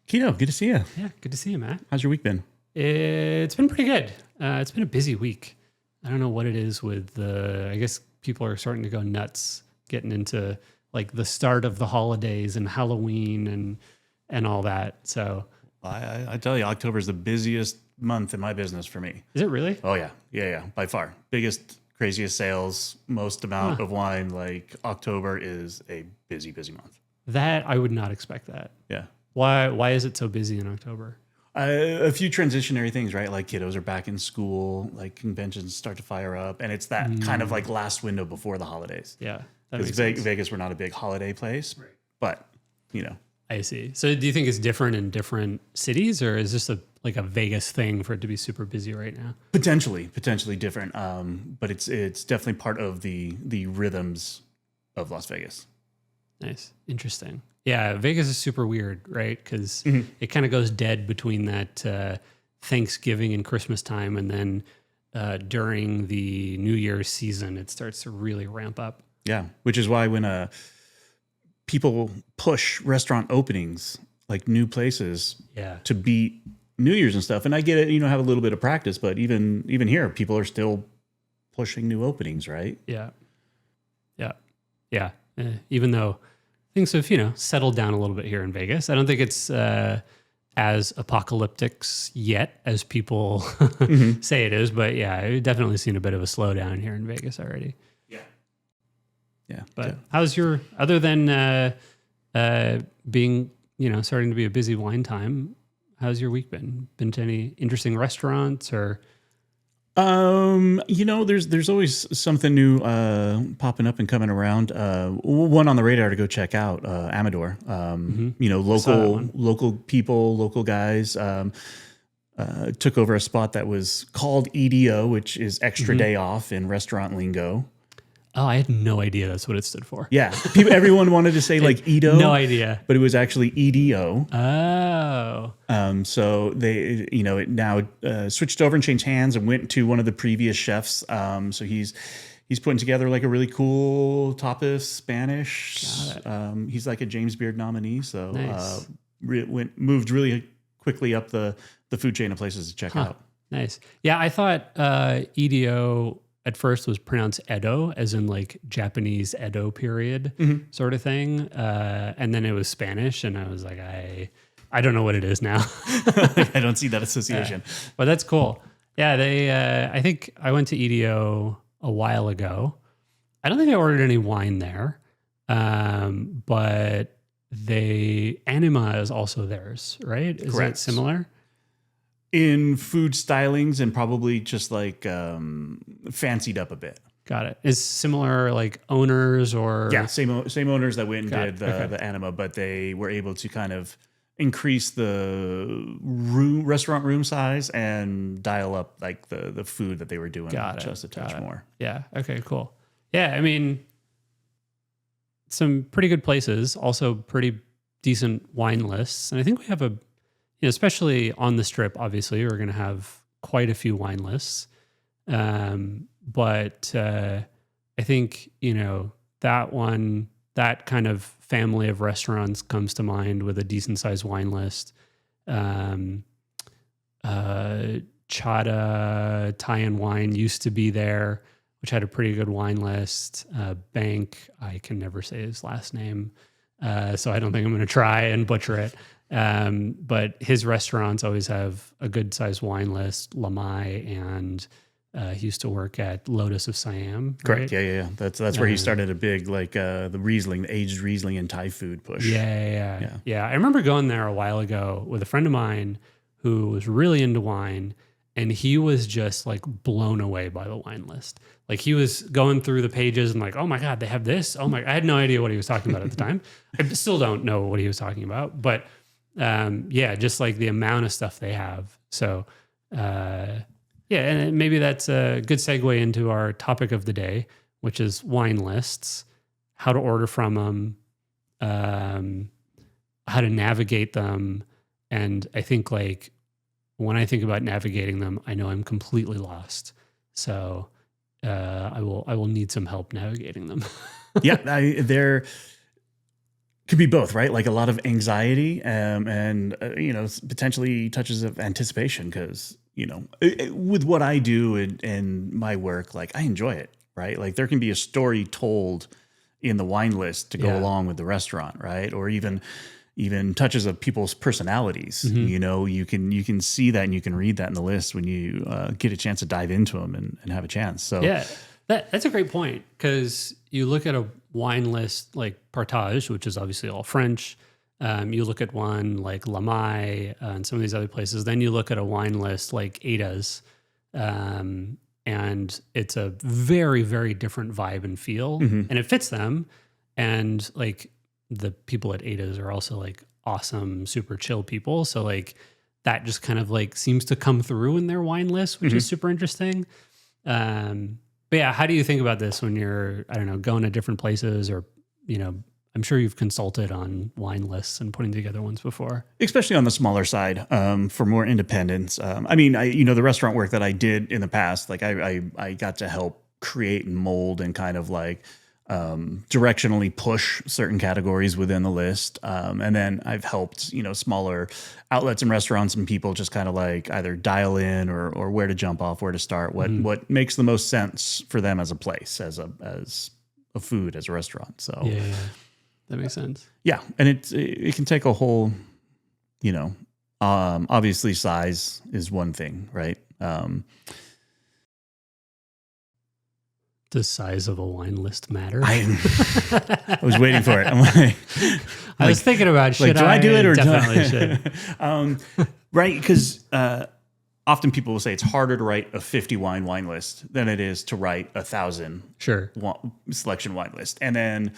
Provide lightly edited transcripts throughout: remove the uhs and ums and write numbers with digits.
Keto, good to see you. Yeah, good to see you, Matt. How's your week been? It's been pretty good. It's been a busy week. I don't know what it is with I guess people are starting to go nuts getting into like the start of the holidays and Halloween and all that. So I tell you, October is the busiest month in my business for me. is it really? Oh yeah, by far. Biggest, craziest sales, most amount of wine. Like October is a busy month. That I would not expect that. Yeah. Why is it so busy in October? A few transitionary things, right? Like kiddos are back in school, like conventions start to fire up, and it's that kind of like last window before the holidays. Yeah. That Because makes sense. Vegas, we're not a big holiday place, but I see. So do you think it's different in different cities, or is this like a Vegas thing for it to be super busy right now? potentially different. But it's definitely part of the rhythms of Las Vegas. Nice. Interesting. Yeah, Vegas is super weird, right? Because it kind of goes dead between that Thanksgiving and Christmas time, and then during the New Year's season, it starts to really ramp up. Yeah, which is why when people push restaurant openings, like new places, to beat New Year's and stuff. And I get it, have a little bit of practice, but even here, people are still pushing new openings, right? Yeah. Even though things have settled down a little bit here in Vegas, I don't think it's as apocalyptic yet as people say it is. But yeah, I've definitely seen a bit of a slowdown here in Vegas already. Yeah. But how's your, other than being, starting to be a busy wine time, how's your week been? Been to any interesting restaurants or? There's always something new popping up and coming around. One on the radar to go check out, Amador. Local people, local guys took over a spot that was called EDO, which is extra day off in restaurant lingo. Oh, I had no idea that's what it stood for. Yeah. Everyone wanted to say like Edo. No idea. But it was actually EDO. Oh. So they, it now switched over and changed hands and went to one of the previous chefs. So he's putting together like a really cool tapas Spanish. He's like a James Beard nominee. So nice. Moved really quickly up the food chain of places to check out. Nice. Yeah, I thought EDO at first was pronounced Edo, as in like Japanese Edo period sort of thing. And then it was Spanish, and I was like, I don't know what it is now. I don't see that association. But that's cool. Yeah, I think I went to EDO a while ago. I don't think I ordered any wine there, but Anima is also theirs, right? Is Correct. it similar? In food stylings and probably just like fancied up a bit. Got it. Is similar like owners or? Yeah, same owners that went and did the Anima, but they were able to kind of increase the restaurant room size and dial up like the food that they were doing just a touch more. Yeah. Okay, cool. Yeah, I mean, some pretty good places, also pretty decent wine lists. And I think we have especially on the Strip, obviously, we're going to have quite a few wine lists. But I think, that kind of family of restaurants comes to mind with a decent sized wine list. Chata Thai and Wine used to be there, which had a pretty good wine list. Bank, I can never say his last name, so I don't think I'm going to try and butcher it. But his restaurants always have a good sized wine list. Lamai, and he used to work at Lotus of Siam. Correct. Right? Yeah. That's where he started a big like the Riesling, the aged Riesling and Thai food push. Yeah. I remember going there a while ago with a friend of mine who was really into wine, and he was just like blown away by the wine list. Like he was going through the pages and like, oh my God, they have this. Oh my, I had no idea what he was talking about at the time. I still don't know what he was talking about, but just like the amount of stuff they have. So, and maybe that's a good segue into our topic of the day, which is wine lists, how to order from them, how to navigate them. And I think like when I think about navigating them, I know I'm completely lost. So I will need some help navigating them. Yeah, Could be both, right? Like a lot of anxiety, and potentially touches of anticipation because with what I do and my work, like I enjoy it, right? Like there can be a story told in the wine list to go along with the restaurant, right? Or even touches of people's personalities. You can see that and you can read that in the list when you get a chance to dive into them and have a chance. So yeah, that's a great point, because you look at a wine list like Partage, which is obviously all French. You look at one like Lamay and some of these other places. Then you look at a wine list like Ada's, and it's a very, very different vibe and feel, and it fits them. And like the people at Ada's are also like awesome, super chill people. So like that just kind of like seems to come through in their wine list, which is super interesting. But yeah, how do you think about this when you're, I don't know, going to different places, or, I'm sure you've consulted on wine lists and putting together ones before. Especially on the smaller side, for more independence. The restaurant work that I did in the past, like I got to help create and mold and kind of like directionally push certain categories within the list. And then I've helped, smaller outlets and restaurants and people just kind of like either dial in or where to jump off, where to start, what makes the most sense for them as a place, as a food, as a restaurant. So yeah, that makes sense. Yeah. And it can take a whole, obviously size is one thing, right? Does size of a wine list matter? I was waiting for it. I'm I was thinking about, should do I do it or definitely should. Right, because often people will say it's harder to write a 50 wine list than it is to write 1,000 selection wine list. And then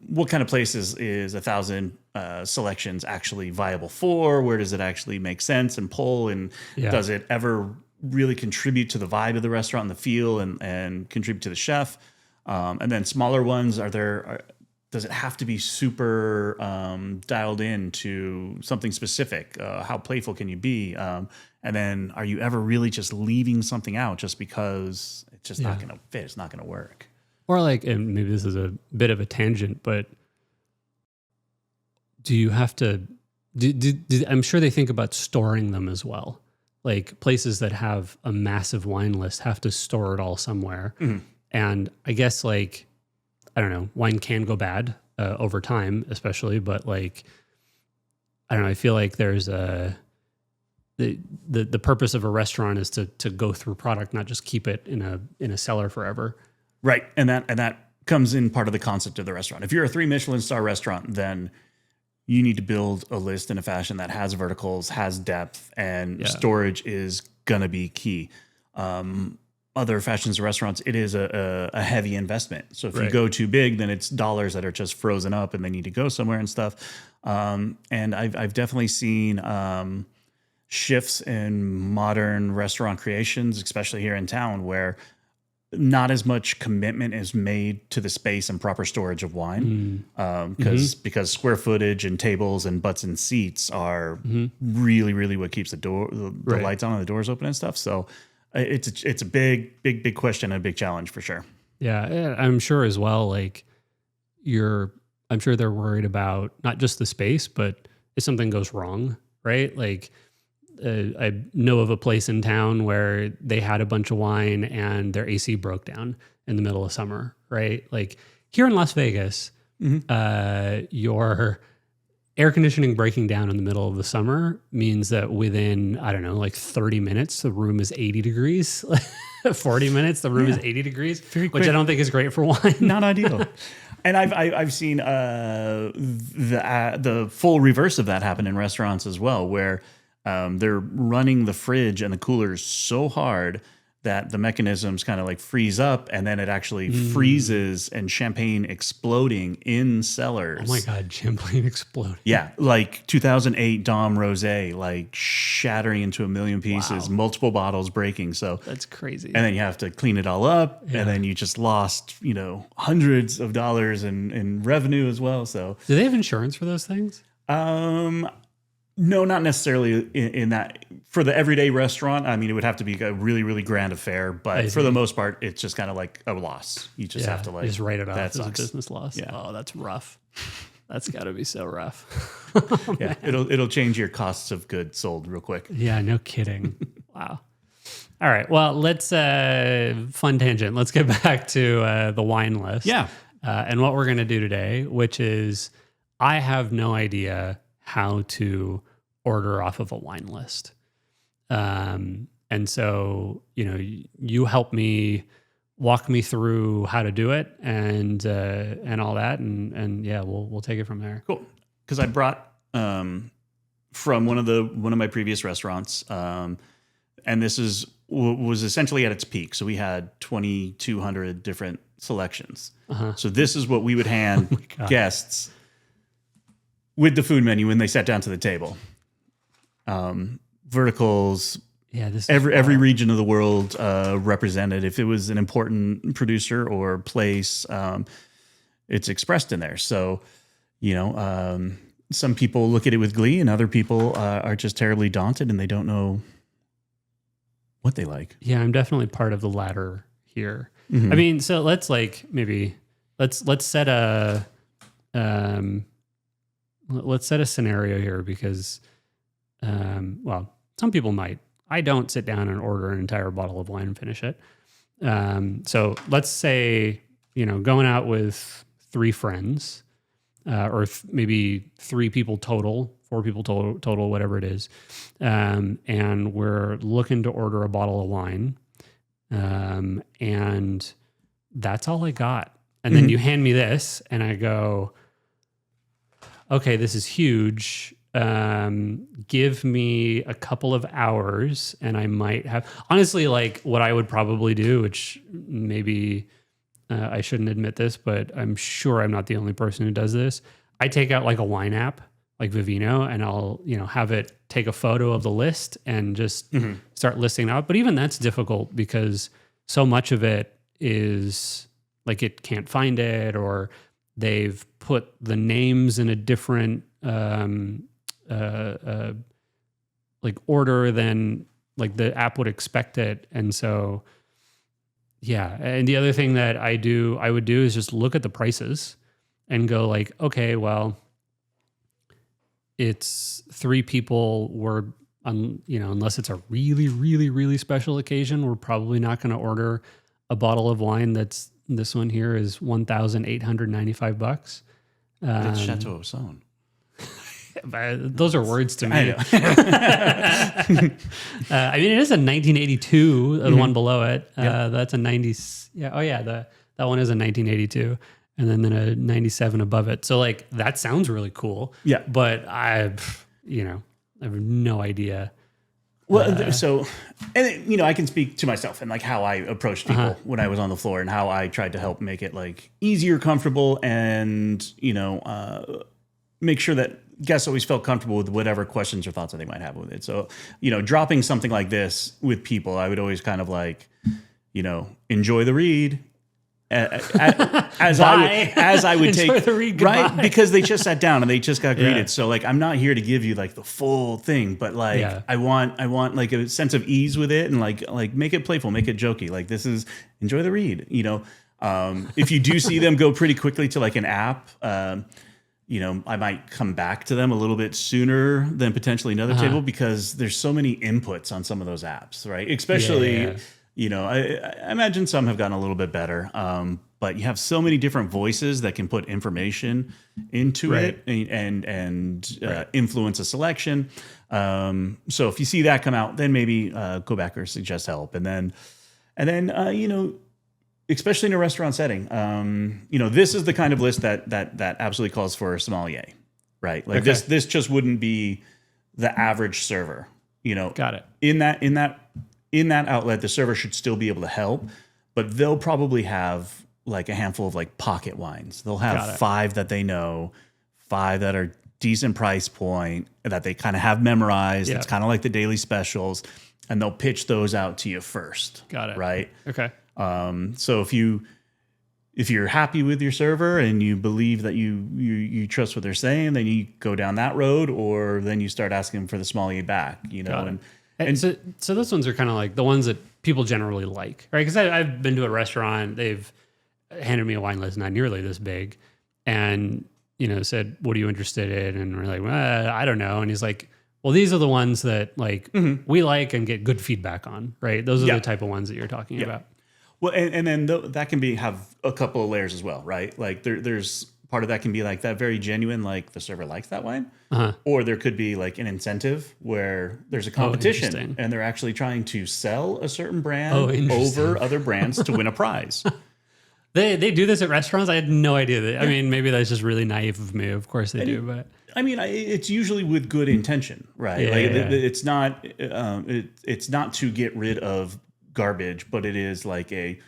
what kind of places is 1,000 selections actually viable for? Where does it actually make sense and pull? And does it ever really contribute to the vibe of the restaurant and the feel and contribute to the chef? And then smaller ones, does it have to be super dialed in to something specific? How playful can you be? And then are you ever really just leaving something out just because it's just not going to fit? It's not going to work. Or like, and maybe this is a bit of a tangent, but do you have to, I'm sure they think about storing them as well. Like places that have a massive wine list have to store it all somewhere. And I guess like, I don't know, wine can go bad over time, especially, but like, I don't know, I feel like there's the purpose of a restaurant is to go through product, not just keep it in a cellar forever. Right. And that comes in part of the concept of the restaurant. If you're a 3 Michelin star restaurant, then you need to build a list in a fashion that has verticals, has depth, and storage is going to be key. Other fashions restaurants, it is a heavy investment. So if you go too big, then it's dollars that are just frozen up and they need to go somewhere and stuff. And I've definitely seen shifts in modern restaurant creations, especially here in town, where not as much commitment is made to the space and proper storage of wine, because square footage and tables and butts and seats are really, really what keeps the lights on and the doors open and stuff. So it's a big question and a big challenge for sure. Yeah, I'm sure as well. Like I'm sure they're worried about not just the space, but if something goes wrong, right? Like I know of a place in town where they had a bunch of wine and their AC broke down in the middle of summer, right? Like here in Las Vegas, your air conditioning breaking down in the middle of the summer means that within, I don't know, like 30 minutes, the room is 80 degrees. 40 minutes, the room is 80 degrees, which I don't think is great for wine. Not ideal. And I've seen the full reverse of that happen in restaurants as well, where they're running the fridge and the coolers so hard that the mechanisms kind of like freeze up, and then it actually freezes and champagne exploding in cellars. Oh my God, champagne exploding. Yeah, like 2008 Dom Rosé, like shattering into a million pieces, multiple bottles breaking. So that's crazy. And then you have to clean it all up, and then you just lost, hundreds of dollars in revenue as well. So do they have insurance for those things? No, not necessarily in that. For the everyday restaurant, I mean, it would have to be a really, really grand affair. But for the most part, it's just kind of like a loss. You just have to just write it off that as a sucks. business loss. Yeah. Oh, that's rough. That's got to be so rough. Yeah, it'll change your costs of goods sold real quick. Yeah, no kidding. Wow. All right. Well, let's fun tangent. Let's get back to the wine list. Yeah. And what we're going to do today, which is I have no idea how to order off of a wine list. And so, you help me walk me through how to do it and all that. And yeah, we'll take it from there. Cool. Because I brought from one of my previous restaurants, and this was essentially at its peak. So we had 2,200 different selections. So this is what we would hand guests with the food menu when they sat down to the table. Verticals. Yeah, this every region of the world represented. If it was an important producer or place, it's expressed in there. So, some people look at it with glee, and other people are just terribly daunted, and they don't know what they like. Yeah, I'm definitely part of the latter here. Mm-hmm. I mean, so let's let's set a scenario here because, some people might. I don't sit down and order an entire bottle of wine and finish it. So let's say, going out with 3 friends, or maybe 3 people total, 4 people total, whatever it is. And we're looking to order a bottle of wine. And that's all I got. And then you hand me this and I go, okay, this is huge. Give me a couple of hours and I might have, honestly, like what I would probably do, which maybe I shouldn't admit this, but I'm sure I'm not the only person who does this. I take out like a wine app like Vivino and I'll, have it take a photo of the list and just start listing out. But even that's difficult because so much of it is like it can't find it, or they've put the names in a different like order than like the app would expect it. And so, yeah. And the other thing that I would do is just look at the prices and go like, okay, well, it's 3 people. We're unless it's a really, really, really special occasion, we're probably not going to order a bottle of wine. This one here is $1,895. It's Chateau Saône. Those are words to me. I mean, it is a 1982, the one below it. That's a 90. Yeah. Oh yeah. That one is a 1982, and then a 97 above it. So like, that sounds really cool. Yeah. But I have no idea. Well, and I can speak to myself and like how I approached people when I was on the floor and how I tried to help make it like easier, comfortable, and, make sure that guests always felt comfortable with whatever questions or thoughts that they might have with it. So, dropping something like this with people, I would always kind of like, enjoy the read. As I would enjoy take the read, right, because they just sat down and they just got greeted. Yeah. So like, I'm not here to give you like the full thing, but like I want like a sense of ease with it and like make it playful, make it jokey. Like this is enjoy the read. If you do see them go pretty quickly to like an app, I might come back to them a little bit sooner than potentially another table because there's so many inputs on some of those apps, right? Especially. I imagine some have gotten a little bit better, but you have so many different voices that can put information into it and influence a selection. So if you see that come out, then maybe go back or suggest help. And then especially in a restaurant setting, this is the kind of list that absolutely calls for a sommelier, right? Like this just wouldn't be the average server, Got it. In that outlet, the server should still be able to help, but they'll probably have like a handful of like pocket wines. They'll have 5 that they know, 5 that are decent price point that they kind of have memorized. It's kind of like the daily specials, and they'll pitch those out to you first. Got it. Right. Okay. So if you're happy with your server and you believe that you trust what they're saying, then you go down that road, or then you start asking for the sommelier back, And so those ones are kind of like the ones that people generally like, right? Because I've been to a restaurant, they've handed me a wine list not nearly this big, and said, "What are you interested in?" And we're like, well, I don't know. And he's like, well, these are the ones that like we like and get good feedback on, right? Those are the type of ones that you're talking about. Well, and then that can have a couple of layers as well, right? Like there's part of that can be like that very genuine, like the server likes that wine, or there could be like an incentive where there's a competition and they're actually trying to sell a certain brand over other brands to win a prize. They do this at restaurants. I had no idea. I mean, maybe that's just really naive of me. Of course they do, but I mean, it's usually with good intention, right? It's not it's not to get rid of garbage, but it is like a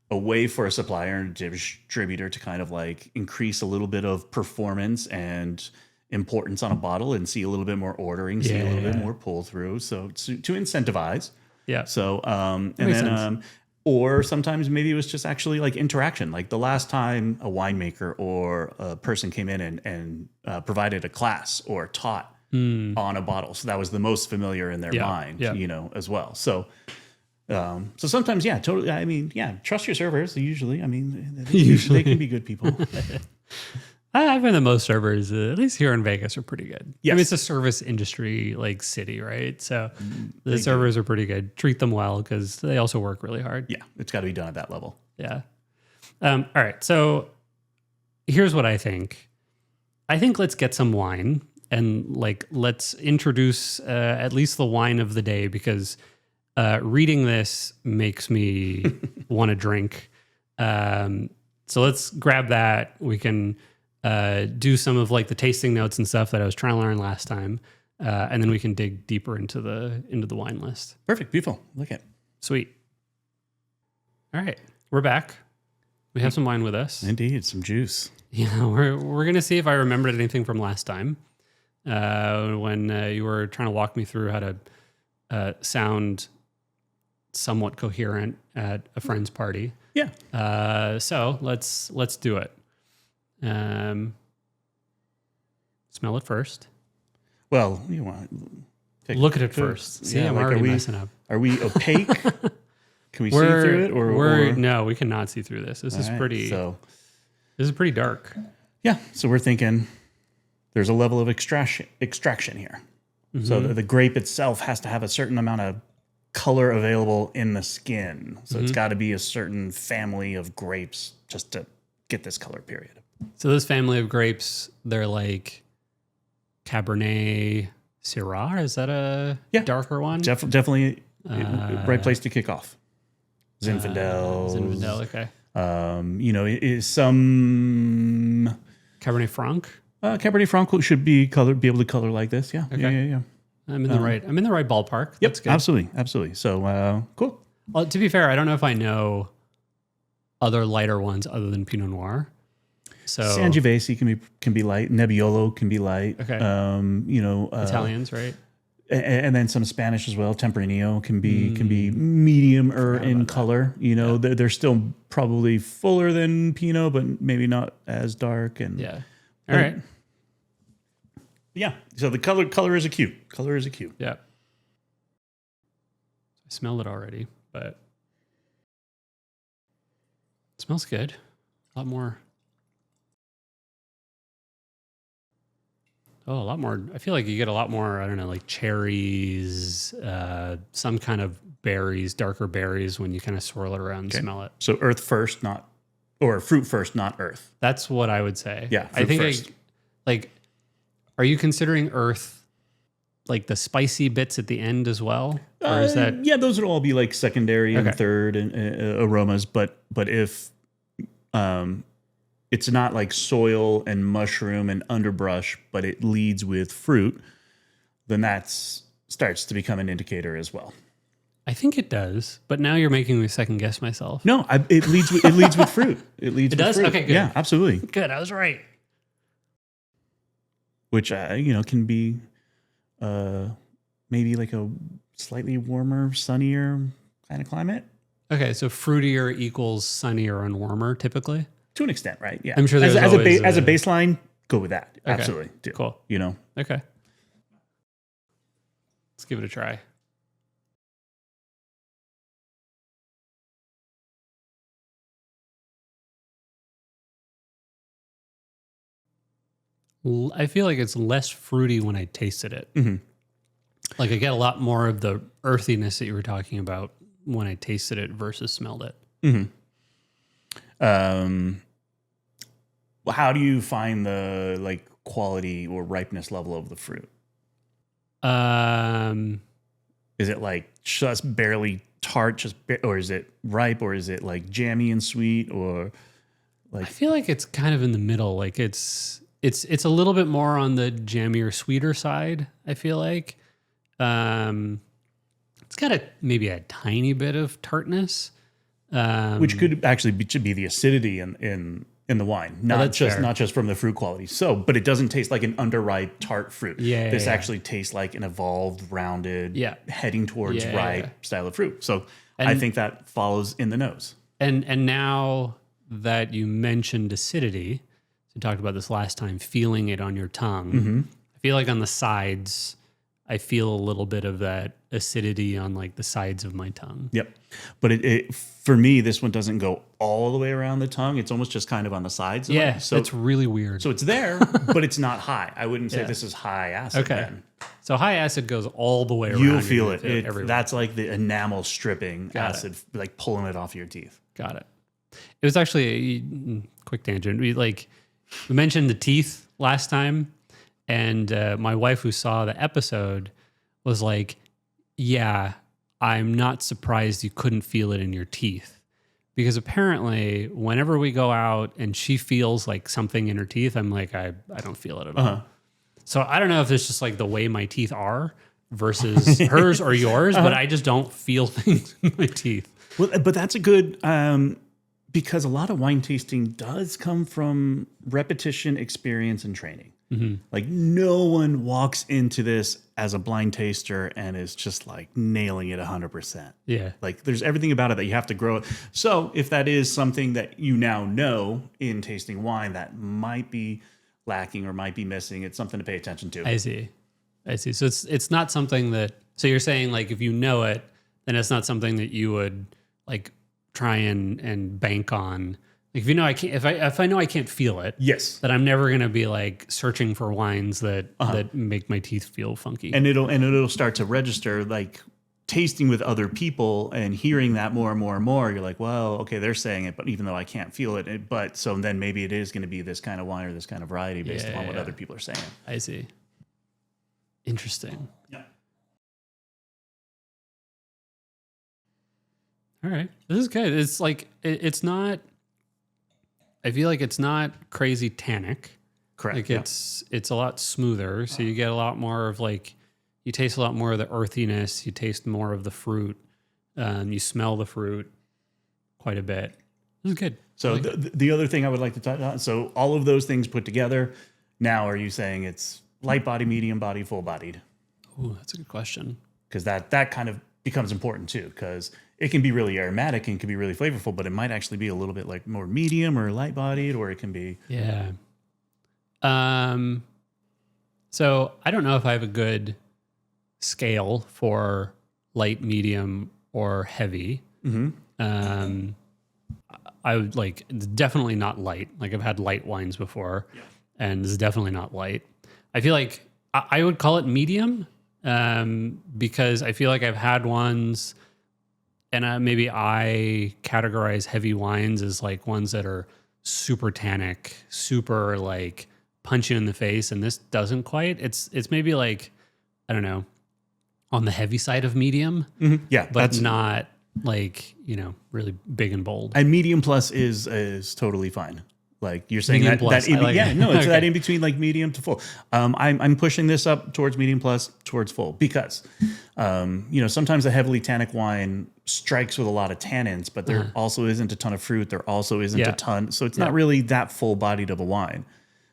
way for a supplier and distributor to kind of like increase a little bit of performance and importance on a bottle and see a little bit more ordering, see a little bit more pull through. So to incentivize. Yeah. So and then or sometimes maybe it was just actually like interaction. Like the last time a winemaker or a person came in and provided a class or taught on a bottle. So that was the most familiar in their mind, as well. So sometimes, totally. I mean, trust your servers. Usually, I mean, they can be good people. I find that most servers, at least here in Vegas, are pretty good. Yes. I mean, it's a service industry like city, right? So the servers are pretty good. Treat them well because they also work really hard. Yeah, it's got to be done at that level. Yeah. All right. So here's what I think. I think let's get some wine and like let's introduce at least the wine of the day because reading this makes me want to drink. So let's grab that. We can do some of like the tasting notes and stuff that I was trying to learn last time, and then we can dig deeper into the wine list. Perfect, beautiful. Look at sweet. All right, we're back. We have some wine with us. Indeed, some juice. Yeah, we're gonna see if I remembered anything from last time when you were trying to walk me through how to sound somewhat coherent at a friend's party. Yeah. So let's do it. Smell it first. Well, you want to look at it first. See, I'm already messing up. Are we opaque? Can we see through it, or no? We cannot see through this. This is pretty. So this is pretty dark. Yeah. So we're thinking there's a level of extraction here. Mm-hmm. So the grape itself has to have a certain amount of color available in the skin. So it's got to be a certain family of grapes just to get this color period. So this family of grapes, they're like Cabernet Syrah. Is that a darker one? Definitely right place to kick off. Zinfandel. Zinfandel, okay. Is some Cabernet Franc. Cabernet Franc should be able to color like this. Yeah. Okay. Yeah. I'm in the right ballpark. Yep. That's good. Absolutely. So cool. Well, to be fair, I don't know if I know other lighter ones other than Pinot Noir. So Sangiovese can be light. Nebbiolo can be light. Okay. Italians, right? And then some Spanish as well. Tempranillo can be medium in color. That. They're still probably fuller than Pinot, but maybe not as dark. And all right. Yeah. So the color is a cue. Color is a cue. Yeah. I smell it already, but it smells good. A lot more. Oh, a lot more. I feel like you get a lot more, I don't know, like cherries, some kind of berries, darker berries when you kind of swirl it around and smell it. So fruit first, not earth. That's what I would say. Yeah. I think are you considering earth like the spicy bits at the end as well? Or is that? Yeah, those would all be like secondary and third aromas. But if it's not like soil and mushroom and underbrush, but it leads with fruit, then that starts to become an indicator as well. I think it does, but now you're making me second guess myself. No, it leads with fruit. It does? Fruit. Okay, good. Yeah, absolutely. Good, I was right. Which can be maybe like a slightly warmer, sunnier kind of climate. Okay, so fruitier equals sunnier and warmer typically? To an extent, right? Yeah. I'm sure there's as a baseline, go with that. Okay. Absolutely. Cool. Okay. Let's give it a try. I feel like it's less fruity when I tasted it. Mm-hmm. Like I get a lot more of the earthiness that you were talking about when I tasted it versus smelled it. Mm-hmm. How do you find the like quality or ripeness level of the fruit? Is it like just barely tart, or is it ripe, or is it like jammy and sweet, or like? I feel like it's kind of in the middle. Like it's a little bit more on the jammier, sweeter side. I feel like it's got maybe a tiny bit of tartness, Which could actually should be the acidity in the wine, not just from the fruit quality. So, but it doesn't taste like an underripe tart fruit. This actually tastes like an evolved, rounded, heading towards ripe style of fruit. So, I think that follows in the nose. And now that you mentioned acidity, so we talked about this last time, feeling it on your tongue. I feel like on the sides, I feel a little bit of that acidity on like the sides of my tongue. Yep. But it for me, this one doesn't go all the way around the tongue. It's almost just kind of on the sides. Yeah. So it's really weird. So it's there, but it's not high. I wouldn't say this is high acid. Okay. Then. So high acid goes all the way around. You'll feel it. That's like the enamel stripping acid, like pulling it off your teeth. Got it. It was actually a quick tangent. We mentioned the teeth last time. And my wife, who saw the episode, was like, yeah, I'm not surprised you couldn't feel it in your teeth. Because apparently, whenever we go out and she feels like something in her teeth, I'm like, I don't feel it at all. So I don't know if it's just like the way my teeth are versus hers or yours, but I just don't feel things in my teeth. Well, but that's a good, because a lot of wine tasting does come from repetition, experience, and training. Like no one walks into this as a blind taster and is just like nailing it 100%. Yeah. Like there's everything about it that you have to grow. So if that is something that you now know in tasting wine that might be lacking or might be missing, it's something to pay attention to. I see. So it's not something that, so you're saying like if you know it, then it's not something that you would like try and bank on. Like if you know I can't, if I know I can't feel it, yes, then I'm never gonna be like searching for wines that make my teeth feel funky. And it'll start to register like tasting with other people and hearing that more and more and more. You're like, well, okay, they're saying it, but even though I can't feel it, but so then maybe it is going to be this kind of wine or this kind of variety based upon what other people are saying. I see. Interesting. Yeah. All right, this is good. It's like it's not. I feel like it's not crazy tannic. Correct. Like it's a lot smoother, so you get a lot more of like you taste a lot more of the earthiness. You taste more of the fruit. You smell the fruit quite a bit. This is good. So the other thing I would like to touch on. So all of those things put together. Now, are you saying it's light body, medium body, full bodied? Oh, that's a good question. Because that kind of becomes important too, because it can be really aromatic and can be really flavorful, but it might actually be a little bit like more medium or light bodied, or it can be. Yeah. So I don't know if I have a good scale for light, medium, or heavy. I would like definitely not light. Like I've had light wines before, and this is definitely not light. I feel like I would call it medium. Because I feel like I've had ones, and maybe I categorize heavy wines as like ones that are super tannic, super like punch you in the face, and this doesn't quite. It's maybe like, I don't know, on the heavy side of medium, yeah, but not like really big and bold. And medium plus is totally fine. Like you're saying medium it's okay. that in between like medium to full. I'm pushing this up towards medium plus towards full because, sometimes a heavily tannic wine strikes with a lot of tannins, but there also isn't a ton of fruit. There also isn't a ton. So it's not really that full bodied of a wine.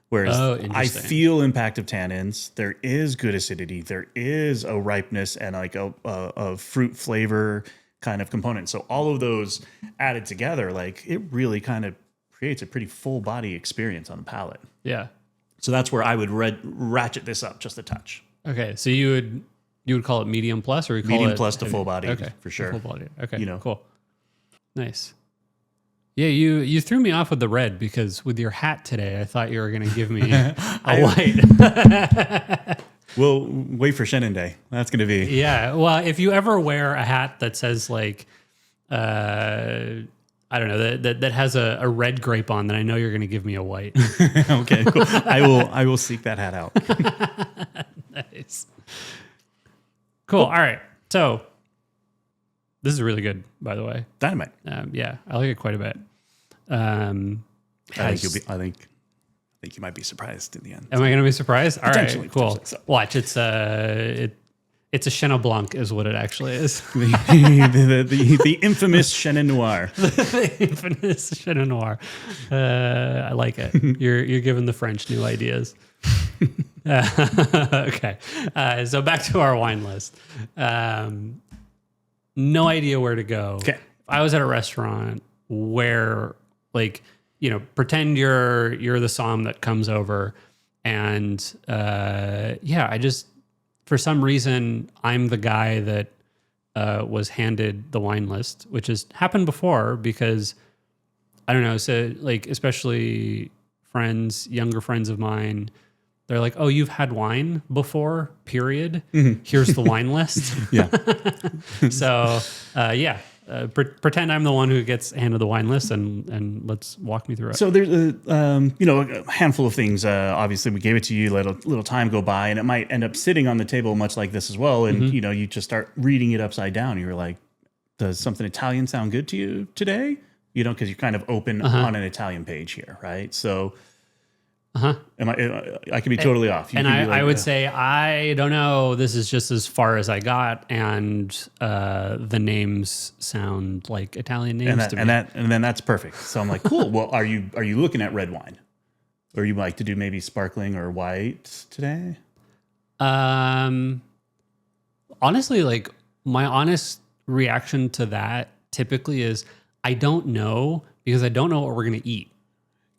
Whereas I feel impact of tannins. There is good acidity. There is a ripeness and like a fruit flavor kind of component. So all of those added together, like it really kind of creates a pretty full body experience on the palate. Yeah. So that's where I would ratchet this up just a touch. Okay. So you would call it medium plus, or you call medium it plus to heavy? full body, okay, for sure. Full body. Okay. Cool. Nice. Yeah, you threw me off with the red because with your hat today, I thought you were going to give me a white. We'll wait for Shannon Day. That's going to be. Yeah. Well, if you ever wear a hat that says like, I don't know, that has a red grape on, then I know you're going to give me a white. Okay, cool. I will seek that hat out. Nice. Cool. All right. So this is really good, by the way. Dynamite. Yeah, I like it quite a bit. I think you might be surprised in the end. Am I going to be surprised? All right, cool. So. Watch. It's a Chenin Blanc is what it actually is. the infamous Chenin Noir. The infamous Chenin Noir. I like it. You're giving the French new ideas. Okay. So back to our wine list. No idea where to go. Okay. If I was at a restaurant where, like, pretend you're the som that comes over, and I just, for some reason, I'm the guy that was handed the wine list, which has happened before because I don't know. So like, especially younger friends of mine, they're like, "Oh, you've had wine before? Period. Mm-hmm. Here's the wine list." Yeah. So pretend I'm the one who gets handed the wine list, and let's walk me through it. So there's a handful of things. Obviously, we gave it to you. Let a little time go by, and it might end up sitting on the table much like this as well. And you just start reading it upside down. You're like, does something Italian sound good to you today? Because you're kind of open on an Italian page here, right? So. I could be totally off. I would say, I don't know. This is just as far as I got, and the names sound like Italian names to me. And then that's perfect. So I'm like, cool. Well, are you looking at red wine, or you like to do maybe sparkling or white today? Honestly, like my honest reaction to that typically is I don't know, because I don't know what we're gonna eat.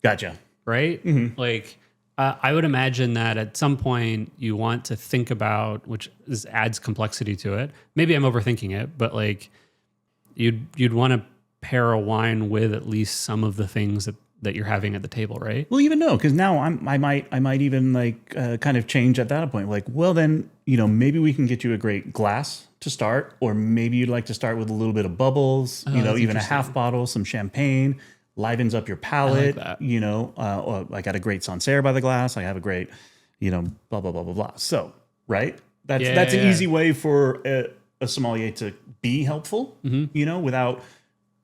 Gotcha. Right? Mm-hmm. Like, I would imagine that at some point you want to think about, which adds complexity to it. Maybe I'm overthinking it, but like you'd want to pair a wine with at least some of the things that you're having at the table, right? Well, even no, because now I might even like kind of change at that point. Like, well, then maybe we can get you a great glass to start, or maybe you'd like to start with a little bit of bubbles. Even a half bottle, some champagne. Livens up your palate. I like I got a great Sancerre by the glass. I have a great, blah, blah, blah, blah, blah. So, right? That's an easy way for a sommelier to be helpful, without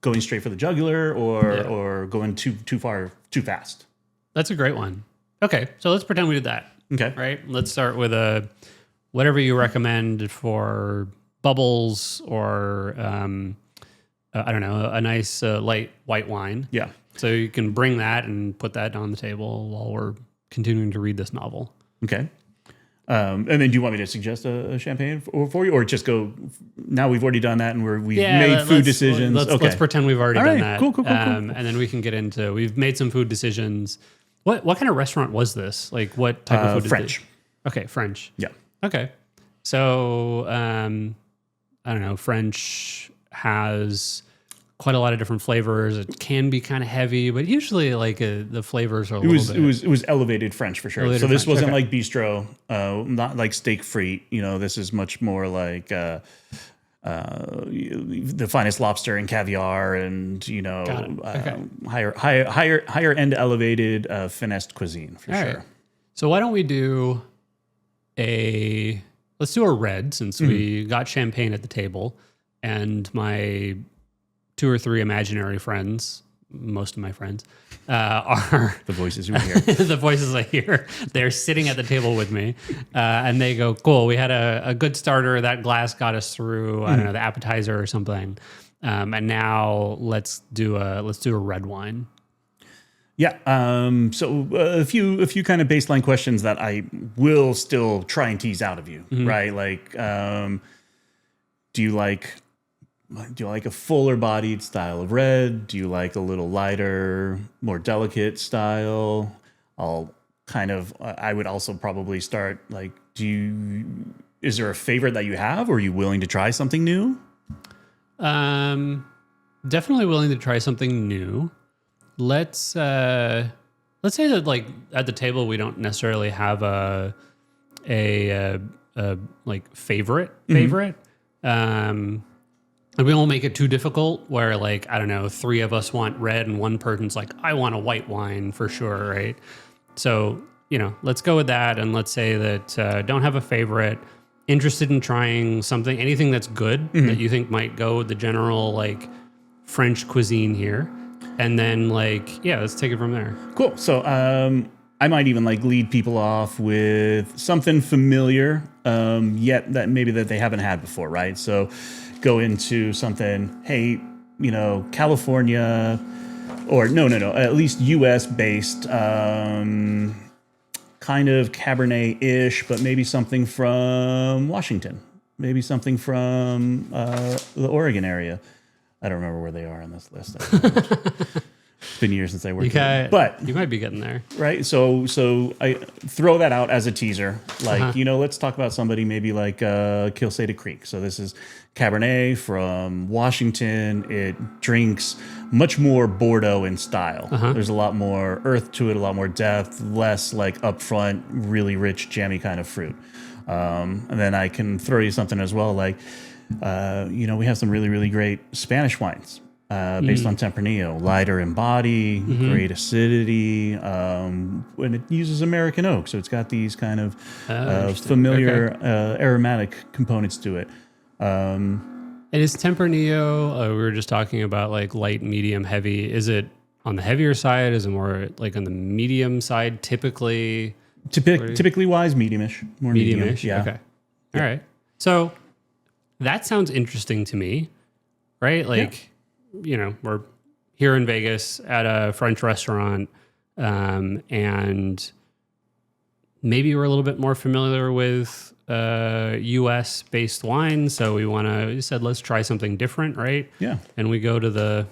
going straight for the jugular or going too far, too fast. That's a great one. Okay, so let's pretend we did that. Okay. Right? Let's start with whatever you recommend for bubbles or... I don't know, a nice light white wine. Yeah. So you can bring that and put that on the table while we're continuing to read this novel. Okay. And then do you want me to suggest a champagne for you, or just go, now we've already done that and we've made food decisions? Let's pretend we've already done that. Cool. And then we can get into, we've made some food decisions. What kind of restaurant was this? Like what type of food? French. Okay, French. Yeah. Okay. So, I don't know, French has quite a lot of different flavors. It can be kind of heavy, but usually like the flavors are a little bit... It was elevated French for sure. Elevated so this French. wasn't like bistro, not like steak frite. This is much more like the finest lobster and caviar, and higher end elevated finessed cuisine for All sure. Right. So why don't we do let's do a red, since we got champagne at the table, and my 2 or 3 imaginary friends, most of my friends, are the voices we hear. The voices I hear. They're sitting at the table with me, and they go, "Cool, we had a good starter. That glass got us through. I don't know, the appetizer or something, and now let's do a red wine." Yeah. So a few kind of baseline questions that I will still try and tease out of you, right? Like, do you like a fuller bodied style of red? Do you like a little lighter, more delicate style? I would also probably start like, is there a favorite that you have, or are you willing to try something new? Definitely willing to try something new. let's say that like at the table we don't necessarily have a like favorite. And we won't make it too difficult where like, I don't know, 3 of us want red and one person's like, I want a white wine for sure, right? So, let's go with that. And let's say that don't have a favorite, interested in trying something, anything that's good that you think might go with the general like French cuisine here. And then like, yeah, let's take it from there. Cool. So I might even like lead people off with something familiar, yet that maybe that they haven't had before, right? So go into something, hey, California, or no, at least U.S. based, kind of Cabernet-ish, but maybe something from Washington, maybe something from the Oregon area. I don't remember where they are on this list. It's been years since I worked there. But you might be getting there. Right. So I throw that out as a teaser. Like, let's talk about somebody maybe like Kilsada Creek. So this is Cabernet from Washington. It drinks much more Bordeaux in style. There's a lot more earth to it, a lot more depth, less like upfront, really rich, jammy kind of fruit. And then I can throw you something as well. Like, we have some really, really great Spanish wines. Based on Tempranillo, lighter in body, great acidity, and it uses American oak, so it's got these kind of familiar aromatic components to it. And is Tempranillo, we were just talking about like light, medium, heavy. Is it on the heavier side? Is it more like on the medium side typically? Typically wise, medium-ish. More medium-ish? Yeah. Okay. All right. So that sounds interesting to me, right? Like... we're here in Vegas at a French restaurant, and maybe we're a little bit more familiar with U.S. based wine. So you said, let's try something different, right? Yeah. And we go to the,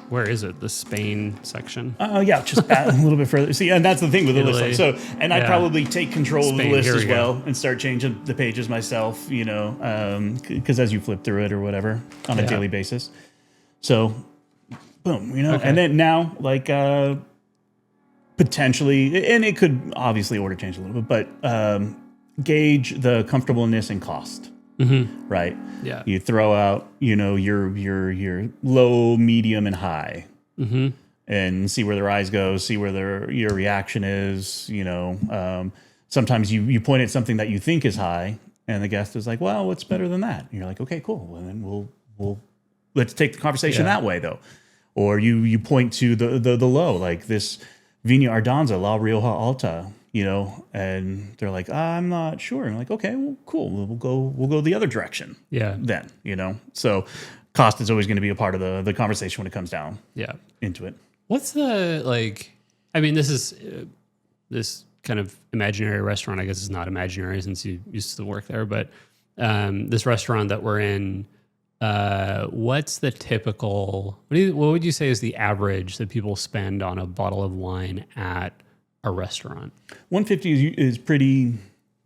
where is it? The Spain section. Yeah, just a little bit further. See, and that's the thing with the Italy. list. I'd probably take control of the Spain, list here as we well and start changing the pages myself, because as you flip through it or whatever on a daily basis. So, boom, Okay. and then now, like, potentially, and it could obviously order change a little bit, but gauge the comfortableness and cost. Right. Yeah. You throw out, your low, medium, and high, and see where their eyes go, see where your reaction is. Sometimes you point at something that you think is high, and the guest is like, "Well, what's better than that?" And you're like, "Okay, cool. Well, then we'll let's take the conversation that way, though." Or you point to the low, like this Viña Ardonza La Rioja Alta. And they're like, I'm not sure. And I'm like, okay, well, cool. We'll go the other direction. Yeah. Then, So cost is always going to be a part of the conversation when it comes down into it. What's the, like, I mean, this is this kind of imaginary restaurant. I guess it's not imaginary since you used to work there, but this restaurant that we're in, what's the typical, what would you say is the average that people spend on a bottle of wine at a restaurant? 150 is pretty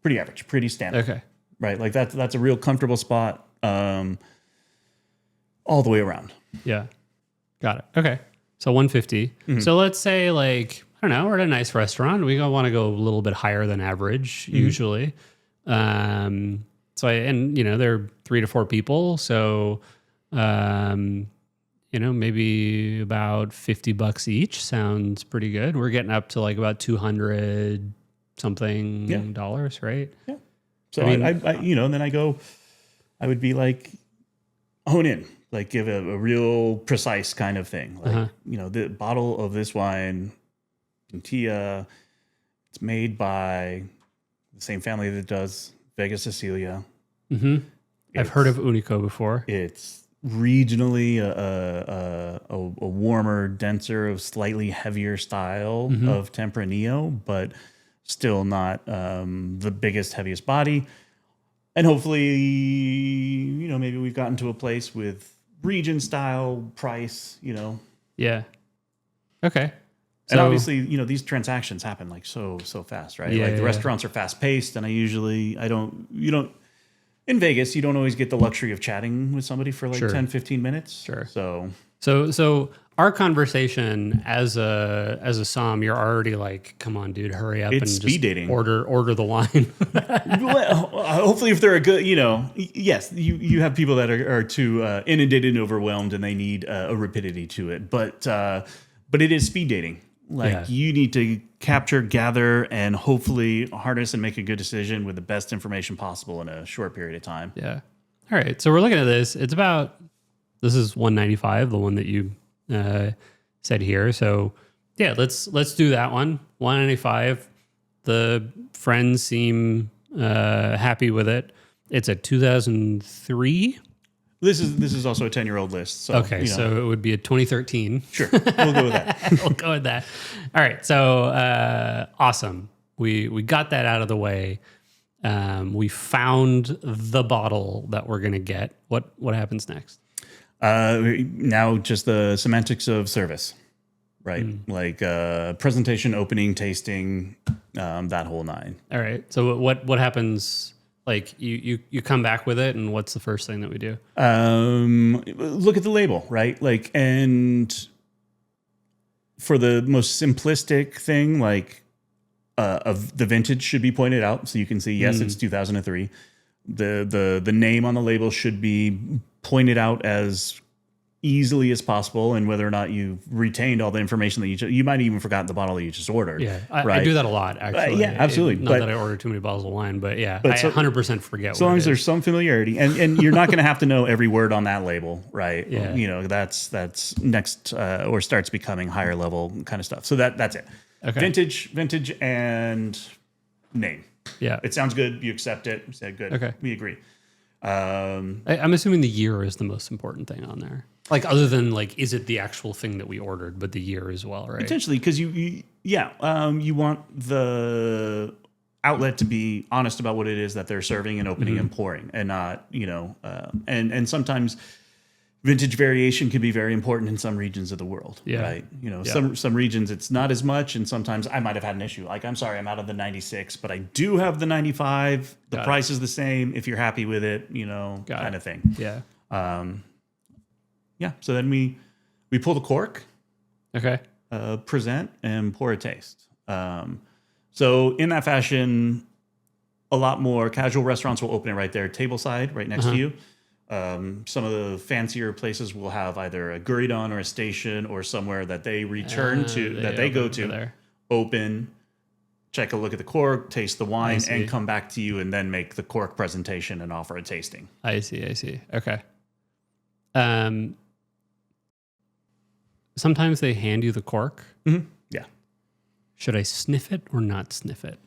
average, pretty standard. Okay. Right. Like that's a real comfortable spot all the way around. Yeah. Got it. Okay. So 150. So let's say like, I don't know, we're at a nice restaurant. We want to go a little bit higher than average usually. They're 3 to 4 people. So, maybe about $50 each sounds pretty good. We're getting up to like about 200 something dollars, right? Yeah. So I then I would be like, hone in, like give a real precise kind of thing. Like, the bottle of this wine, Quintilla, it's made by the same family that does Vega Sicilia. I've heard of Unico before. It's regionally a warmer, denser, slightly heavier style of Tempranillo, but still not the biggest, heaviest body. And hopefully, maybe we've gotten to a place with region style price, Yeah. Okay. And obviously, these transactions happen like so fast, right? Yeah, like the restaurants are fast paced, and in Vegas, you don't always get the luxury of chatting with somebody for like Sure. 10, 15 minutes. Sure. So our conversation as a som, you're already like, come on, dude, hurry up it's and speed just dating. order the wine. Well, hopefully if they're a good, yes, you have people that are too inundated and overwhelmed and they need a rapidity to it. But it is speed dating. Like you need to capture, gather, and hopefully harness and make a good decision with the best information possible in a short period of time. Yeah. All right. So we're looking at this. This is 195, the one that you said here. So yeah, let's do that one. 195. The friends seem happy with it. It's a 2003. This is also a 10-year-old list. So, okay, so it would be a 2013. Sure, we'll go with that. We'll go with that. All right, so awesome. We got that out of the way. We found the bottle that we're gonna get. What happens next? Now just the semantics of service, right? Like presentation, opening, tasting, that whole nine. All right. So what happens? Like you come back with it, and what's the first thing that we do? Look at the label, right? Like, and for the most simplistic thing, like of the vintage should be pointed out, so you can see yes, it's 2003. The name on the label should be pointed out as easily as possible, and whether or not you've retained all the information that you might even forgot the bottle that you just ordered. Yeah, right? I do that a lot, actually. Yeah, absolutely. Not that I order too many bottles of wine, but yeah, I 100% forget. So long as there's some familiarity, and you're not going to have to know every word on that label, right? Yeah. That's next or starts becoming higher level kind of stuff. So that's it. Okay. Vintage, and name. Yeah, it sounds good. You accept it. You said good. Okay, we agree. I'm assuming the year is the most important thing on there. Like, other than like, is it the actual thing that we ordered, but the year as well, right? Potentially, because you want the outlet to be honest about what it is that they're serving and opening and pouring, and not and sometimes vintage variation can be very important in some regions of the world, right? Some regions it's not as much, and sometimes I might have had an issue. Like, I'm sorry, I'm out of the 96, but I do have the 95. The price is the same. If you're happy with it, kind of thing. Yeah. So then we pull the cork, present, and pour a taste. So in that fashion, a lot more casual restaurants will open it right there, tableside, right next to you. Some of the fancier places will have either a guridon or a station or somewhere that they return to, that they go to, there. Open, check a look at the cork, taste the wine, and come back to you and then make the cork presentation and offer a tasting. I see. Okay. Sometimes they hand you the cork. Mm-hmm. Yeah. Should I sniff it or not sniff it?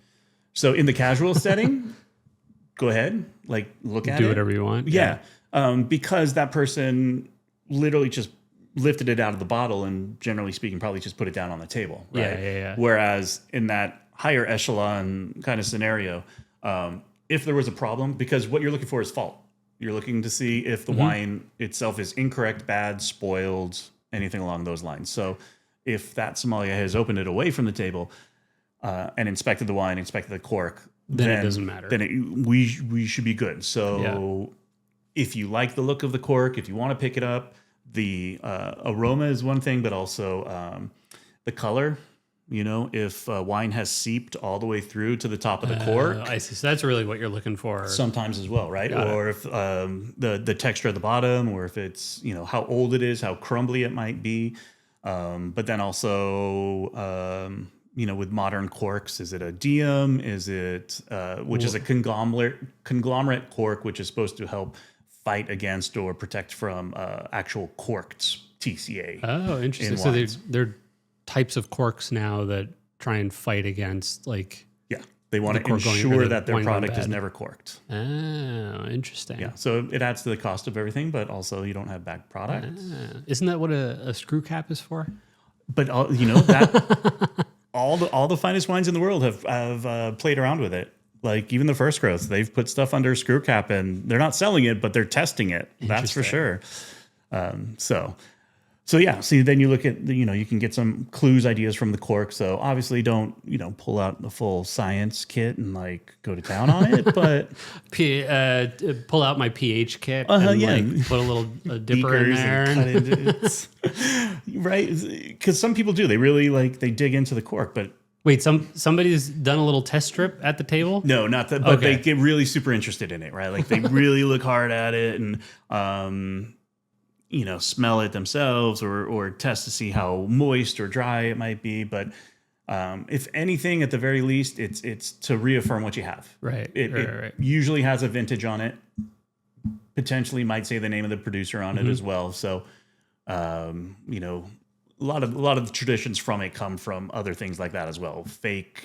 So in the casual setting, go ahead, like look at it. Do whatever you want. Yeah. Because that person literally just lifted it out of the bottle and generally speaking, probably just put it down on the table. Right? Yeah. Whereas in that higher echelon kind of scenario, if there was a problem, because what you're looking for is fault. You're looking to see if the wine itself is incorrect, bad, spoiled, anything along those lines. So if that sommelier has opened it away from the table and inspected the wine, inspected the cork, then it doesn't matter. Then we should be good. So if you like the look of the cork, if you want to pick it up, the aroma is one thing, but also the color. If wine has seeped all the way through to the top of the cork. I see. So that's really what you're looking for. Sometimes as well, right? Or if the texture at the bottom, or if it's, how old it is, how crumbly it might be. But then also, with modern corks, is it a diem? Is it, which is a conglomerate cork, which is supposed to help fight against or protect from actual corked TCA. Oh, interesting. So they're types of corks now that try and fight against they want to ensure that their product is never corked. Oh, interesting. Yeah, so it adds to the cost of everything, but also you don't have bad products. Isn't that what a screw cap is for? But that all the finest wines in the world have played around with it. Like even the first growths, they've put stuff under a screw cap, and they're not selling it, but they're testing it. That's for sure. So yeah, see, then you look at you can get some clues, ideas from the cork. So obviously, don't pull out the full science kit and like go to town on it. But pull out my pH kit and like put a little dipper in there, and cut into it. Right? Because some people do. They really they dig into the cork, but. Wait, somebody's done a little test strip at the table? No, not that, but they get really super interested in it, right? Like they really look hard at it and smell it themselves or test to see how moist or dry it might be. But if anything, at the very least, it's to reaffirm what you have. Right. It usually has a vintage on it. Potentially might say the name of the producer on it as well. So, a lot of the traditions from it come from other things like that as well. Fake,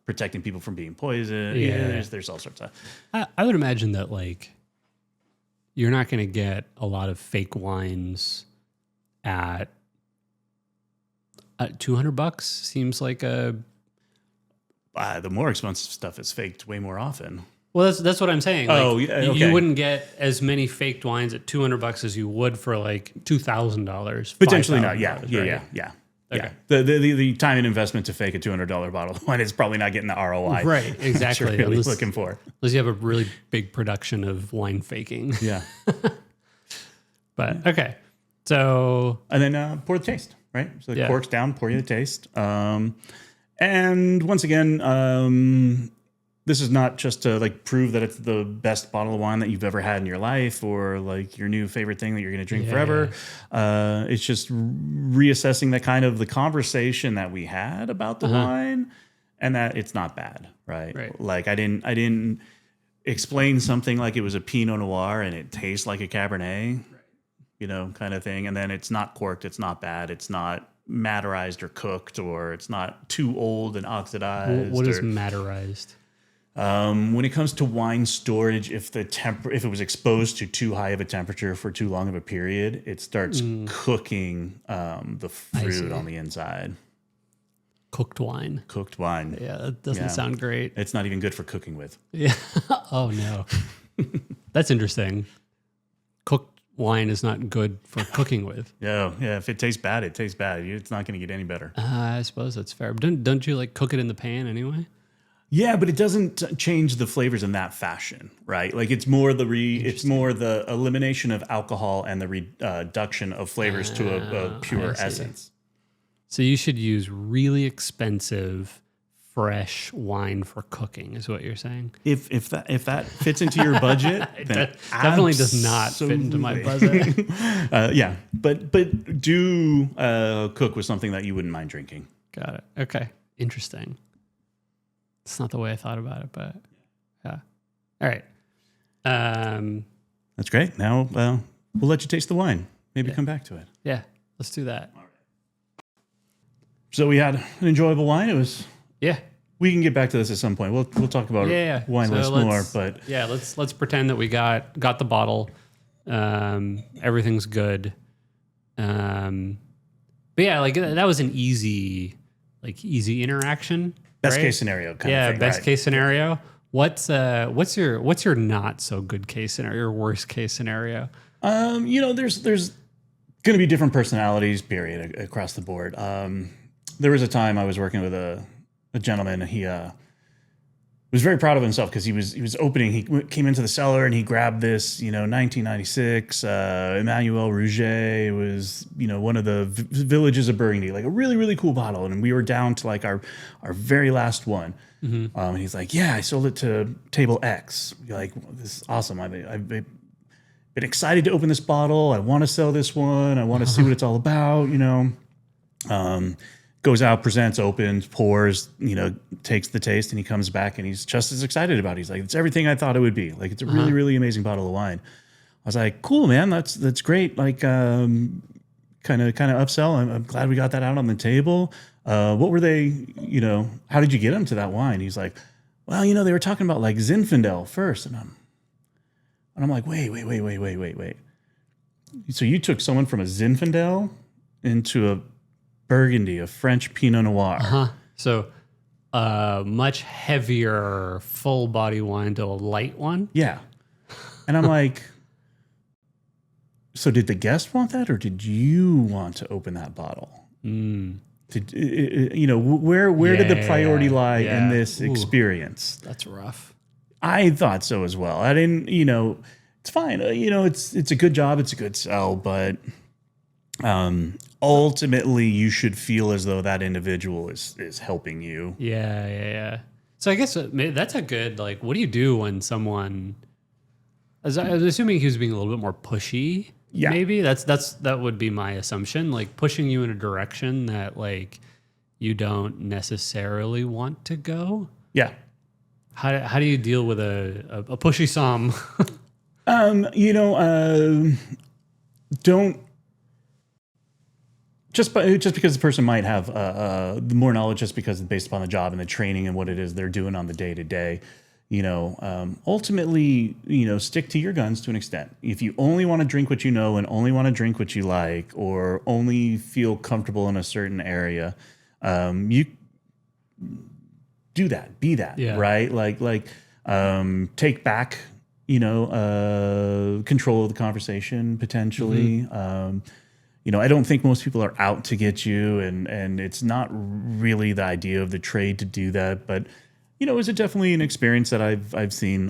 protecting people from being poisoned. Yeah, there's all sorts of. I would imagine that you're not going to get a lot of fake wines at $200. Seems like the more expensive stuff is faked way more often. Well, that's what I'm saying. Okay. You wouldn't get as many faked wines at $200 as you would for $2,000. Potentially not. Yeah. Right? Yeah. Okay. Yeah. The time and investment to fake a $200 bottle of wine is probably not getting the ROI. Right. Exactly. You're really looking for. Unless you have a really big production of wine faking. Yeah. But okay. So and then pour the taste, right? So the cork's down, pour you the taste. And once again, this is not just to prove that it's the best bottle of wine that you've ever had in your life or your new favorite thing that you're going to drink forever. It's just reassessing the conversation that we had about the wine and that it's not bad, right? I didn't explain something like it was a Pinot Noir and it tastes like a Cabernet, kind of thing. And then it's not corked. It's not bad. It's not matterized or cooked, or it's not too old and oxidized. What is matterized? When it comes to wine storage, if it was exposed to too high of a temperature for too long of a period, it starts cooking the fruit on the inside. Cooked wine. Yeah, that doesn't sound great. It's not even good for cooking with. Yeah. Oh no. That's interesting. Cooked wine is not good for cooking with. Yeah. If it tastes bad, it tastes bad. It's not going to get any better. I suppose that's fair. But don't you cook it in the pan anyway? Yeah, but it doesn't change the flavors in that fashion, right? It's more the elimination of alcohol and the reduction of flavors to a pure essence. So you should use really expensive, fresh wine for cooking, is what you're saying? If that fits into your budget, then definitely does not fit into my budget. Yeah, but do cook with something that you wouldn't mind drinking. Got it. Okay, interesting. It's not the way I thought about it, but yeah. All right. That's great. Now we'll let you taste the wine. Maybe come back to it. Yeah, let's do that. All right. So we had an enjoyable wine. It was. Yeah. We can get back to this at some point. We'll talk about wine list more, but let's pretend that we got the bottle. Everything's good. But yeah, that was an easy interaction. Best case scenario kind of thing. Best case scenario. What's your not so good case scenario, your worst case scenario? There's going to be different personalities, period, across the board. There was a time I was working with a gentleman. He was very proud of himself because he was opening. He came into the cellar and he grabbed this, 1996 Emmanuel Rouget. It was, one of the villages of Burgundy, a really, really cool bottle. And we were down to our very last one. Mm-hmm. And he's like, yeah, I sold it to Table X. This is awesome. I've been excited to open this bottle. I want to sell this one. I want to see what it's all about, goes out, presents, opens, pours, takes the taste, and he comes back and he's just as excited about it. He's like, it's everything I thought it would be. It's a really, really amazing bottle of wine. I was like, cool, man. That's great. Kind of upsell. I'm glad we got that out on the table. What were they, how did you get him to that wine? He's like, well, they were talking about Zinfandel first. And I'm like, wait. So you took someone from a Zinfandel into a Burgundy, a French Pinot Noir. So much heavier full body wine to a light one. Yeah. And I'm like, So did the guest want that, or did you want to open that bottle? Did where did the priority lie in this experience? That's rough. I thought so as well. I didn't, it's fine. It's a good job. It's a good sell, but ultimately you should feel as though that individual is helping you. Yeah. So I guess that's a good, like, what do you do when someone, I was assuming he was being a little bit more pushy. Yeah. Maybe that would be my assumption, like pushing you in a direction that like you don't necessarily want to go. Yeah. How do you deal with a pushy somm? Don't just because the person might have more knowledge just because based upon the job and the training and what it is they're doing on the day to day. Ultimately, stick to your guns to an extent. If you only want to drink what you know and only want to drink what you like, or only feel comfortable in a certain area, you do that, be that, right? Like, take back, control of the conversation potentially. I don't think most people are out to get you, and it's not really the idea of the trade to do that, but is it definitely an experience that I've seen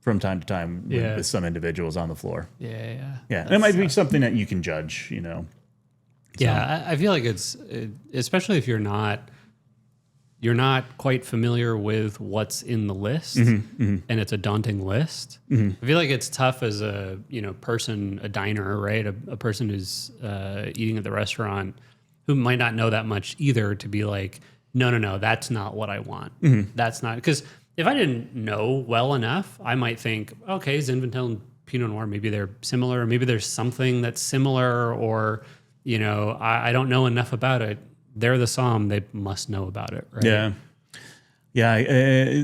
from time to time with some individuals on the floor. Yeah. And it might be something that you can judge, So. Yeah, I feel like it's especially if you're not quite familiar with what's in the list, and it's a daunting list. I feel like it's tough as a person, a diner, right? A person who's eating at the restaurant who might not know that much either, to be like, no, that's not what I want. That's not, because if I didn't know well enough, I might think, okay, Zinfandel and Pinot Noir, maybe they're similar, or maybe there's something that's similar, or I don't know enough about it. They're the somm, they must know about it, right? Yeah.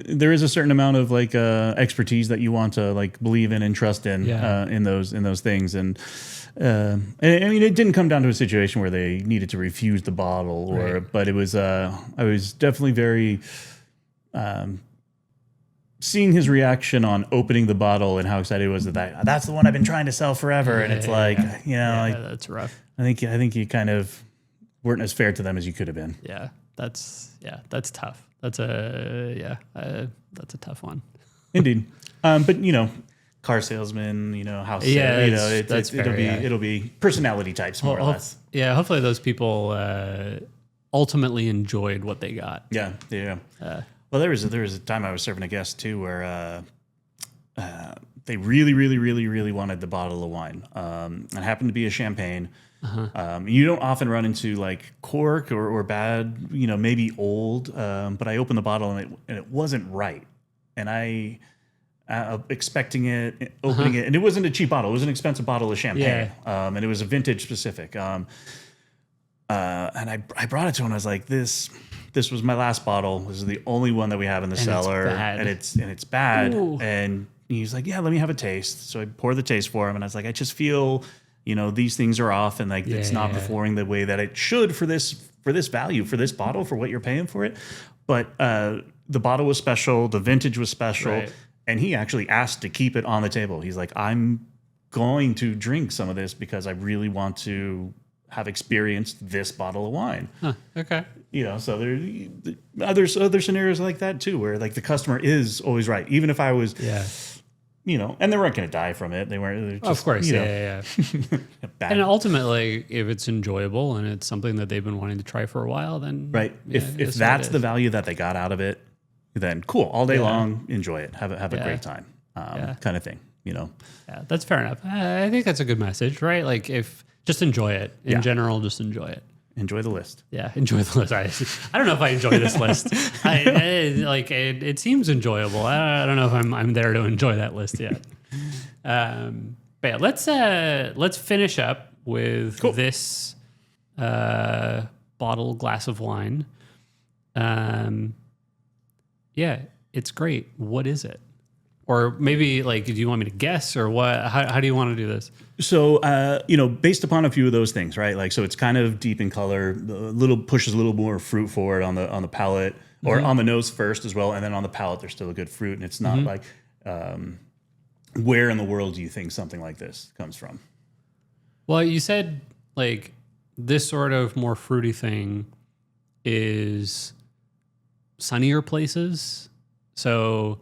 There is a certain amount of like expertise that you want to like believe in and trust in those things, and I mean, it didn't come down to a situation where they needed to refuse the bottle, but it was I was definitely very seeing his reaction on opening the bottle and how excited he was that's the one I've been trying to sell forever, and it's like that's rough. I think you kind of weren't as fair to them as you could have been. That's tough. That's a tough one. Indeed. But car salesman, house it'll be personality types more or less. Yeah, hopefully those people ultimately enjoyed what they got. Yeah. Well, there was a time I was serving a guest too where they really, really, really, really wanted the bottle of wine. It happened to be a champagne. You don't often run into like cork or bad, maybe old. But I opened the bottle and it wasn't right, and I expecting it, opening it, and it wasn't a cheap bottle. It was an expensive bottle of champagne, and it was a vintage specific. And I brought it to him. I was like, this was my last bottle. This is the only one that we have in the cellar, and it's bad. Ooh. And he's like, yeah, let me have a taste. So I poured the taste for him, and I was like, I just feel, these things are off, and like it's not performing the way that it should for this value, for this bottle, for what you're paying for it. But the bottle was special, the vintage was special. Right. And he actually asked to keep it on the table. He's like, I'm going to drink some of this because I really want to have experienced this bottle of wine. Huh, okay. So there other scenarios like that too, where like the customer is always right. Even if I was, and they weren't going to die from it. They weren't. Just, of course, yeah. And ultimately, if it's enjoyable and it's something that they've been wanting to try for a while, then right. If that's the value that they got out of it, then cool, all day long, enjoy it, have a great time, kind of thing, Yeah, that's fair enough. I think that's a good message, right? Like, if just enjoy it in general, just enjoy it. Enjoy the list. Yeah, enjoy the list. I don't know if I enjoy this list. It seems enjoyable. I don't know if I'm there to enjoy that list yet. But yeah, let's finish up with this bottle glass of wine. Yeah, it's great. What is it? Or maybe like, do you want me to guess, or what? How do you want to do this? So, based upon a few of those things, right? Like, so it's kind of deep in color, pushes a little more fruit forward on the palate, or on the nose first as well, and then on the palate there's still a good fruit, and it's not like, where in the world do you think something like this comes from? Well, you said like this sort of more fruity thing is sunnier places. So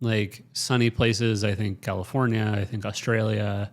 like sunny places, I think California, I think Australia.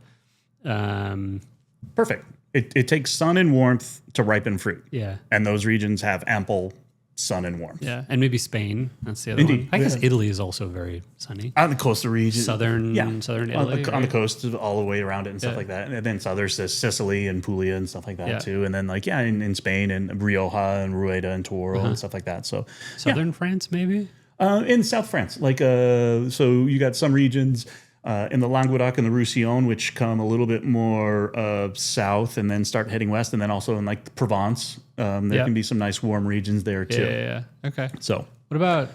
Perfect. It takes sun and warmth to ripen fruit. Yeah. And those regions have ample sun and warmth. Yeah. And maybe Spain. That's the other one. I guess Italy is also very sunny. On the coastal region. Southern Italy. On the coast, all the way around it and stuff like that. And then there's Sicily and Puglia and stuff like that too. And then in Spain and Rioja and Rueda and Teruel and stuff like that. So Southern France, maybe? In South France. So you got some regions in the Languedoc and the Roussillon, which come a little bit more south and then start heading west. And then also in like Provence, there can be some nice warm regions there too. Yeah. Okay. So what about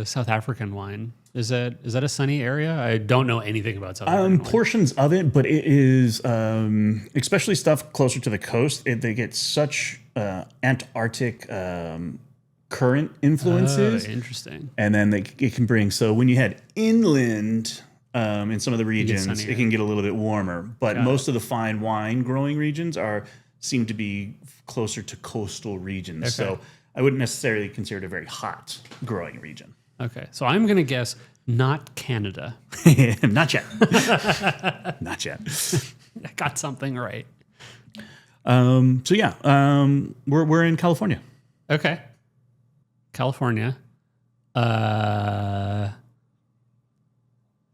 South African wine? Is that a sunny area? I don't know anything about South African wine. Portions of it, but it is especially stuff closer to the coast. They get such Antarctic current influences. Oh, interesting. And then it can bring, so when you head inland in some of the regions, it can get a little bit warmer. But most of the fine wine growing regions seem to be closer to coastal regions. Okay. So I wouldn't necessarily consider it a very hot growing region. Okay. So I'm going to guess not Canada. Not yet. Not yet. I got something right. We're in California. Okay. California.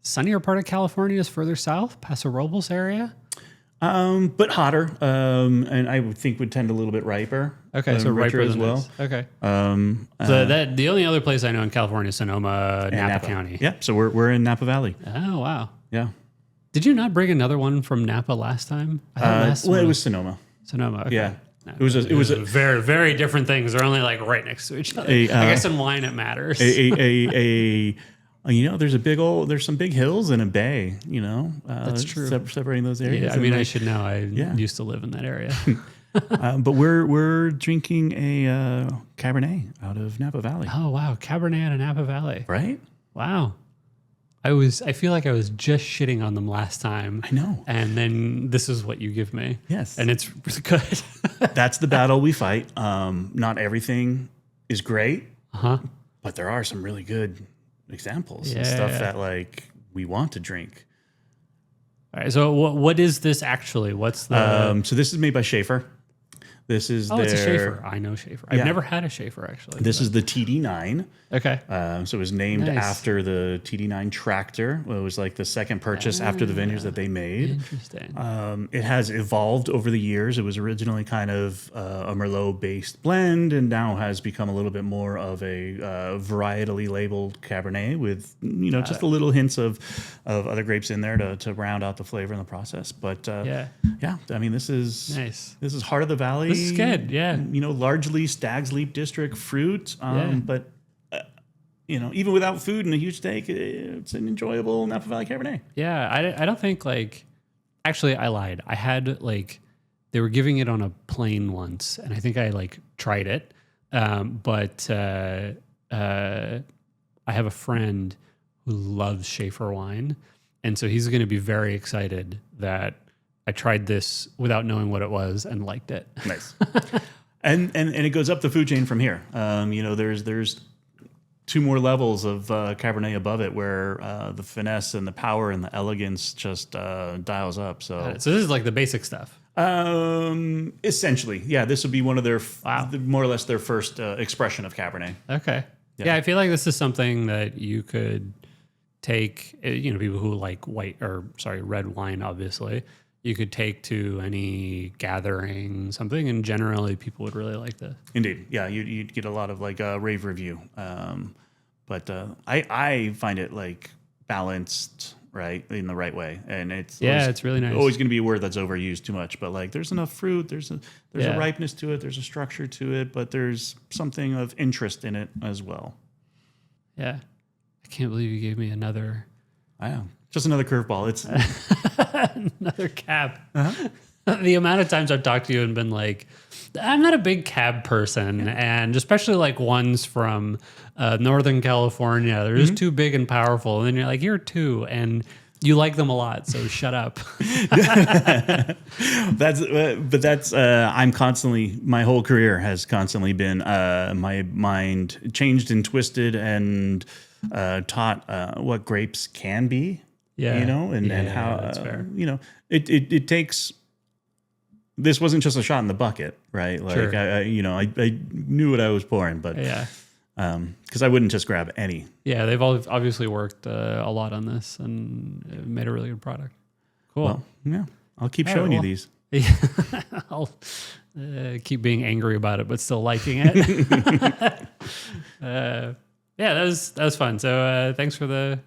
Sunnier part of California is further south, Paso Robles area. But hotter, and I would think would tend a little bit riper. Okay, so riper as well. This. Okay. So the only other place I know in California is Sonoma, Napa County. Yeah, so we're in Napa Valley. Oh wow. Yeah. Did you not bring another one from Napa last time? It was Sonoma. Sonoma. Okay. Yeah. No, it was a very, very different things. They're only like right next to each other. I guess in wine it matters. There's some big hills and a bay, That's true. Separating those areas. Yeah, I mean, I should know. I used to live in that area. But we're drinking a Cabernet out of Napa Valley. Oh, wow. Cabernet out of Napa Valley. Right? Wow. I feel like I was just shitting on them last time. I know. And then this is what you give me. Yes. And it's really good. That's the battle we fight. Not everything is great, but there are some really good examples and stuff that like we want to drink. All right. So what is this actually? What's the... So this is made by Schaefer. This is it's a Schaefer. I know Schaefer. I've never had a Schaefer actually. This is the TD9. Okay. So it was named after the TD9 tractor. It was like the second purchase after the vineyards that they made. Interesting. It has evolved over the years. It was originally kind of a Merlot-based blend, and now has become a little bit more of a varietally labeled Cabernet with just a little hints of other grapes in there to round out the flavor in the process. But I mean, this is nice. This is heart of the valley. This is good. Yeah. Largely Stag's Leap District fruit, but. Even without food and a huge steak, it's an enjoyable Napa Valley Cabernet. Yeah, I don't think actually I lied. I had they were giving it on a plane once, and I think I tried it. But I have a friend who loves Schaefer wine, and so he's going to be very excited that I tried this without knowing what it was and liked it. Nice. and it goes up the food chain from here. There's two more levels of Cabernet above it where the finesse and the power and the elegance just dials up. So this is like the basic stuff. Essentially, yeah. This would be one of their more or less their first expression of Cabernet. Okay. Yeah, I feel like this is something that you could take. People who like red wine, obviously. You could take to any gathering, something, and generally people would really like this. Indeed, yeah, you'd get a lot of rave review. But I find it balanced, right, in the right way, and it's really nice. Always going to be a word that's overused too much, but there's enough fruit, there's a ripeness to it, there's a structure to it, but there's something of interest in it as well. Yeah, I can't believe you gave me another. I am. Just another curveball. It's another cab. The amount of times I've talked to you and been like, I'm not a big cab person, and especially ones from Northern California. They're just too big and powerful. And then you're like, you're too, and You like them a lot, so shut up. I'm constantly, my whole career has constantly been my mind changed and twisted and taught what grapes can be. Yeah. And how that's fair. It takes. This wasn't just a shot in the bucket, right? Like Sure. I knew what I was pouring, but Yeah. Because I wouldn't just grab any. Yeah, they've obviously worked a lot on this and made a really good product. Cool. Well, yeah, I'll keep showing you these. Yeah, I'll keep being angry about it, but still liking it. Yeah, that was fun. So thanks for the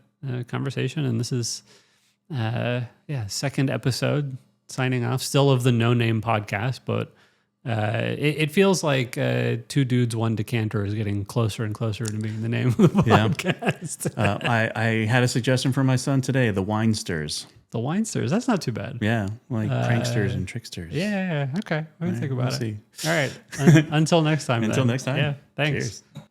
conversation. And this is second episode signing off. Still of the No Name podcast, but it feels like Two Dudes, One Decanter is getting closer and closer to being the name of the podcast. I had a suggestion for my son today, the Winesters. The Winesters, that's not too bad. Yeah, like pranksters and tricksters. Yeah. Okay, let me think about it. See. All right. Until next time. Until next time. Yeah. Thanks. Cheers.